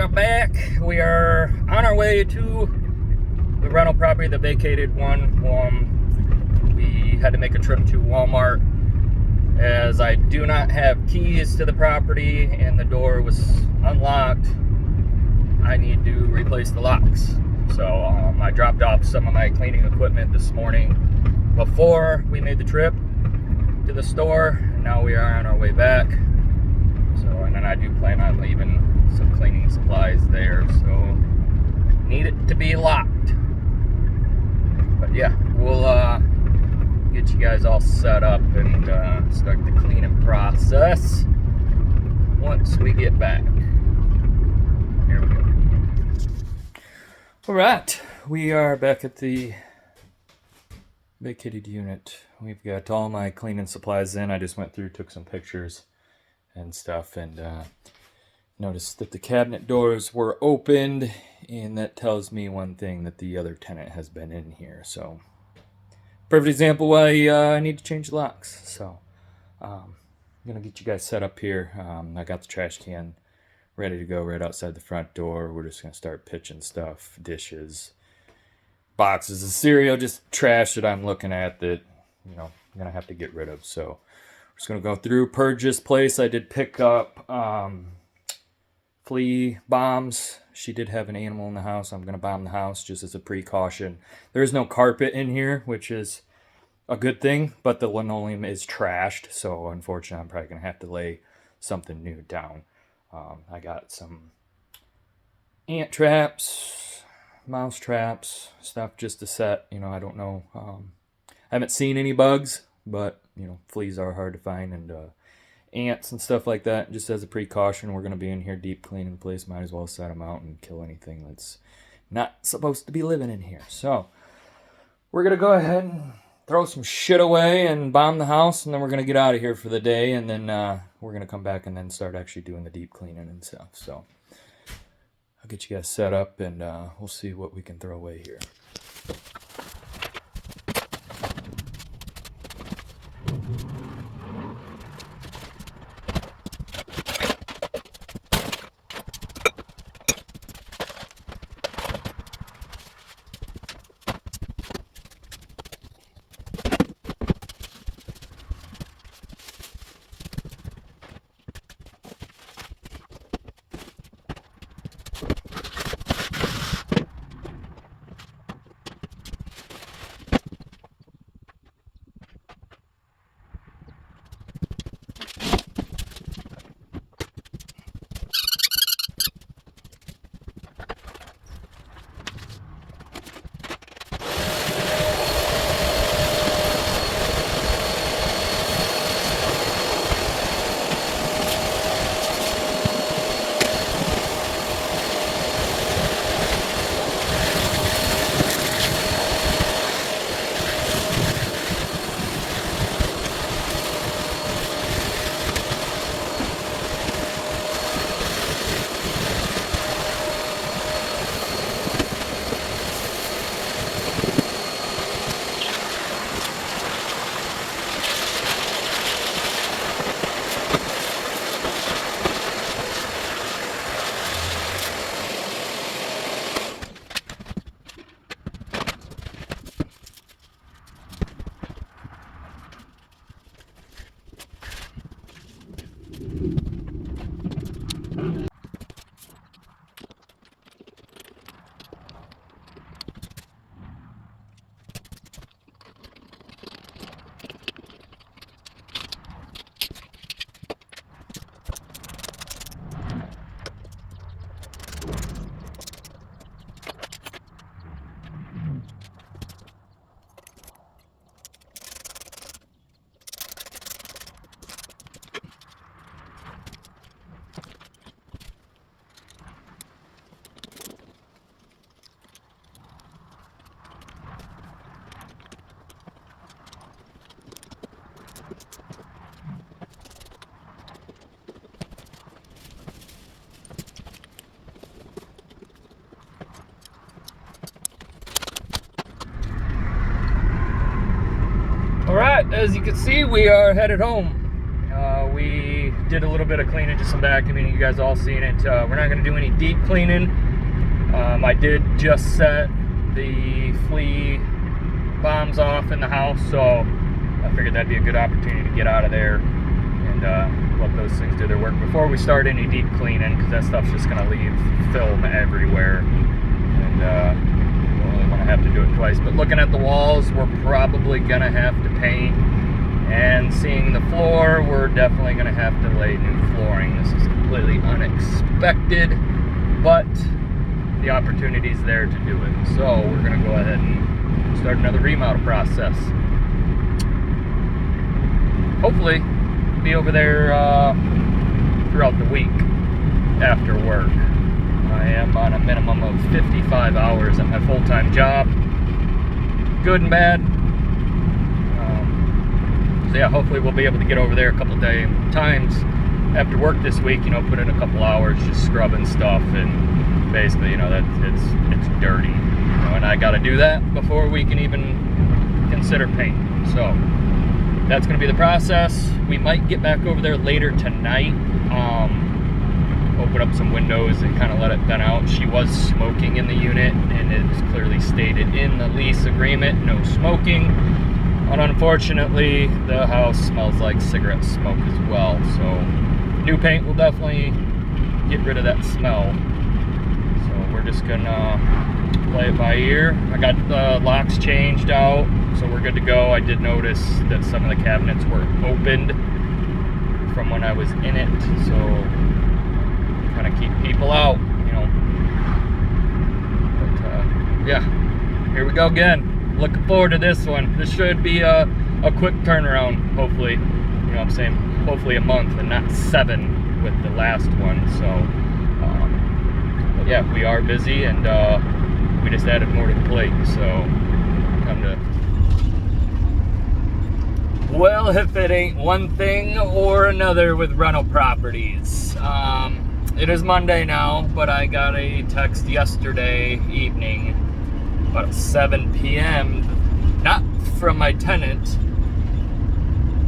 are back. We are on our way to the rental property, the vacated one. We had to make a trip to Walmart as I do not have keys to the property and the door was unlocked. I need to replace the locks. So I dropped off some of my cleaning equipment this morning before we made the trip to the store. And now we are on our way back. So, and then I do plan on leaving some cleaning supplies there, so need it to be locked. But yeah, we'll get you guys all set up and start the cleaning process once we get back. Here we go. All right, we are back at the vacated unit. We've got all my cleaning supplies in. I just went through, took some pictures and stuff, and noticed that the cabinet doors were opened, and that tells me one thing, that the other tenant has been in here. So perfect example why I need to change the locks. So I'm gonna get you guys set up here. I got the trash can ready to go right outside the front door. We're just gonna start pitching stuff, dishes, boxes of cereal, just trash that I'm looking at that, you know, I'm gonna have to get rid of. So we're just gonna go through, purge this place. I did pick up flea bombs. She did have an animal in the house. I'm gonna bomb the house just as a precaution. There is no carpet in here, which is a good thing, but the linoleum is trashed, so unfortunately I'm probably gonna have to lay something new down. I got some ant traps, mouse traps, stuff just to set. You know, I don't know. I haven't seen any bugs, but you know, fleas are hard to find, and ants and stuff like that. Just as a precaution, we're gonna be in here deep cleaning the place. Might as well set them out and kill anything that's not supposed to be living in here. So we're gonna go ahead and throw some shit away and bomb the house, and then we're gonna get out of here for the day, and then we're gonna come back and then start actually doing the deep cleaning and stuff. So I'll get you guys set up, and we'll see what we can throw away here. All right, as you can see, we are headed home. We did a little bit of cleaning, just some vacuuming. You guys all seen it. We're not going to do any deep cleaning. I did just set the flea bombs off in the house, so I figured that'd be a good opportunity to get out of there and let those things do their work before we start any deep cleaning, because that stuff's just going to leave film everywhere, and don't really want to have to do it twice. But looking at the walls, we're probably going to have to paint, and seeing the floor, we're definitely going to have to lay new flooring. This is completely unexpected, but the opportunity's there to do it. So we're going to go ahead and start another remodel process. Hopefully be over there throughout the week after work. I am on a minimum of 55 hours at my full-time job. Good and bad. So yeah, hopefully we'll be able to get over there a couple times after work this week, you know, put in a couple hours just scrubbing stuff, and basically, you know, that it's dirty, you know, and I got to do that before we can even consider paint. So that's going to be the process. We might get back over there later tonight, open up some windows and kind of let it vent out. She was smoking in the unit, and it was clearly stated in the lease agreement, no smoking. And unfortunately, the house smells like cigarette smoke as well. So new paint will definitely get rid of that smell. So we're just gonna play it by ear. I got the locks changed out, so we're good to go. I did notice that some of the cabinets were opened from when I was in it, so kind of keep people out, you know. But yeah, here we go again. Looking forward to this one. This should be a quick turnaround, hopefully. You know what I'm saying? Hopefully a month and not 7 with the last one. So but yeah, we are busy, and we just added more to the plate, so come to, well, if it ain't one thing or another with rental properties. It is Monday now, but I got a text yesterday evening about 7 p.m. not from my tenant,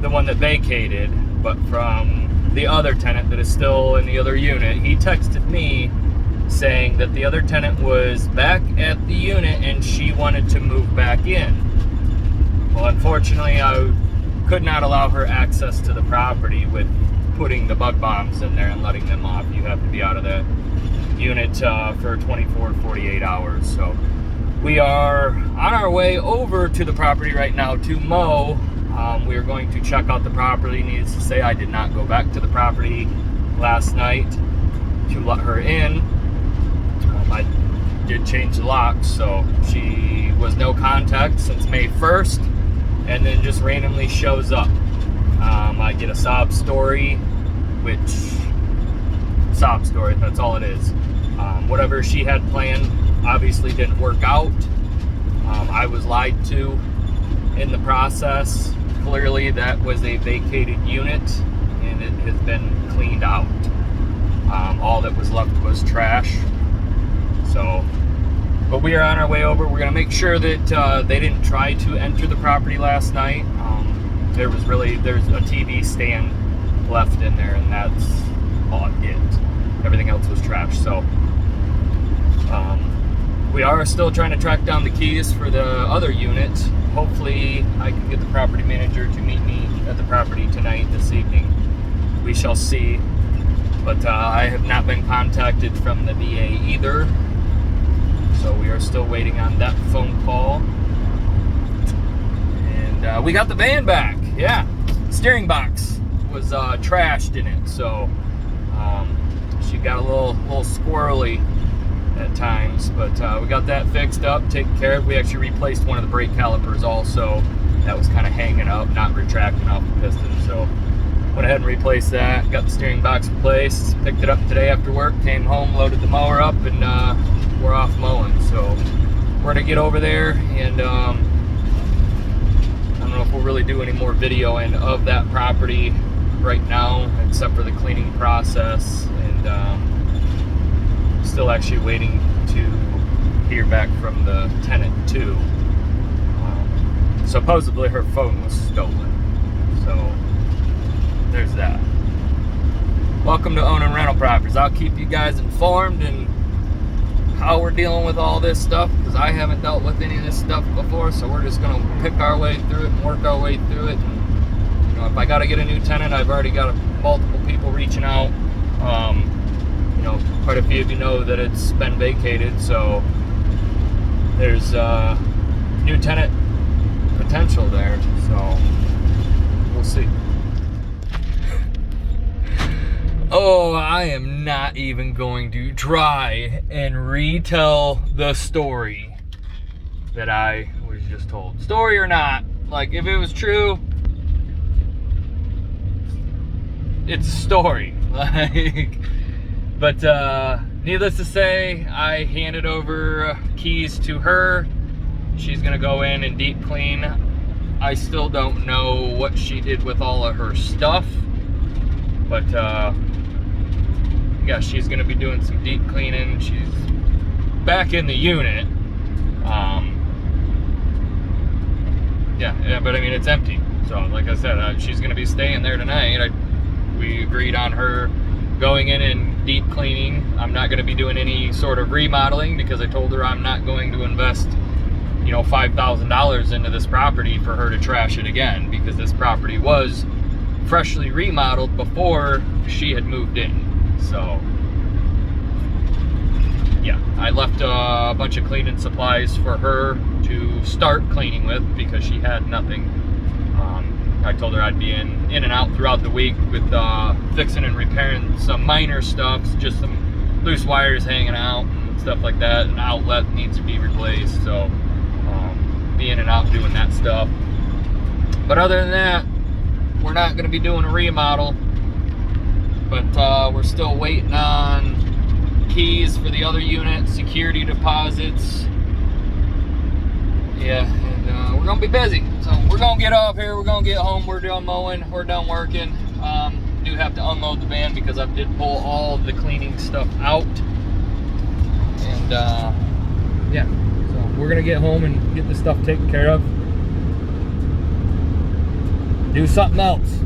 the one that vacated, but from the other tenant that is still in the other unit. He texted me saying that the other tenant was back at the unit and she wanted to move back in. Well, unfortunately, I could not allow her access to the property with putting the bug bombs in there and letting them off. You have to be out of the unit for 24 48 hours. So we are on our way over to the property right now to mow. We are going to check out the property. Needless to say, I did not go back to the property last night to let her in. I did change the locks, so she was no contact since May 1st, and then just randomly shows up. I get a sob story, that's all it is. Whatever she had planned obviously didn't work out. I was lied to in the process. Clearly that was a vacated unit, and it has been cleaned out. All that was left was trash. So, but we are on our way over. We're going to make sure that they didn't try to enter the property last night. There's a TV stand left in there, and that's all it. Everything else was trash. So we are still trying to track down the keys for the other unit. Hopefully I can get the property manager to meet me at the property tonight, this evening. We shall see. But I have not been contacted from the VA either, so we are still waiting on that phone call. And we got the van back. Yeah, steering box was trashed in it, so she got a little squirrely at times, but we got that fixed up, taken care of. We actually replaced one of the brake calipers also. That was kind of hanging up, not retracting off the piston, so went ahead and replaced that. Got the steering box replaced, picked it up today after work, came home, loaded the mower up, and we're off mowing. So we're gonna get over there, and I don't know if we'll really do any more videoing of that property right now, except for the cleaning process, and still actually waiting to hear back from the tenant too. Supposedly her phone was stolen, so there's that. Welcome to Owning Rental Properties. I'll keep you guys informed and how we're dealing with all this stuff, because I haven't dealt with any of this stuff before, so we're just going to pick our way through it and work our way through it. And, you know, if I got to get a new tenant, I've already got multiple people reaching out. You know, quite a few of you know that it's been vacated, so there's new tenant potential there, so we'll see. Oh, I am not even going to try and retell the story that I was just told. Story or not, like, if it was true, it's a story. Like, but needless to say, I handed over keys to her. She's gonna go in and deep clean. I still don't know what she did with all of her stuff, but yeah, she's gonna be doing some deep cleaning. She's back in the unit. Yeah, but I mean, it's empty. So like I said, she's gonna be staying there tonight. We agreed on her going in and deep cleaning. I'm not gonna be doing any sort of remodeling, because I told her I'm not going to invest, you know, $5,000 into this property for her to trash it again, because this property was freshly remodeled before she had moved in. So yeah, I left a bunch of cleaning supplies for her to start cleaning with, because she had nothing. I told her I'd be in and out throughout the week with fixing and repairing some minor stuff, just some loose wires hanging out and stuff like that. An outlet needs to be replaced, so be in and out doing that stuff. But other than that, we're not going to be doing a remodel, but we're still waiting on keys for the other unit, security deposits. Yeah, and we're gonna be busy. So we're gonna get off here, we're gonna get home, we're done mowing, we're done working. Do have to unload the van because I did pull all the cleaning stuff out. And yeah, so we're gonna get home and get this stuff taken care of. Do something else.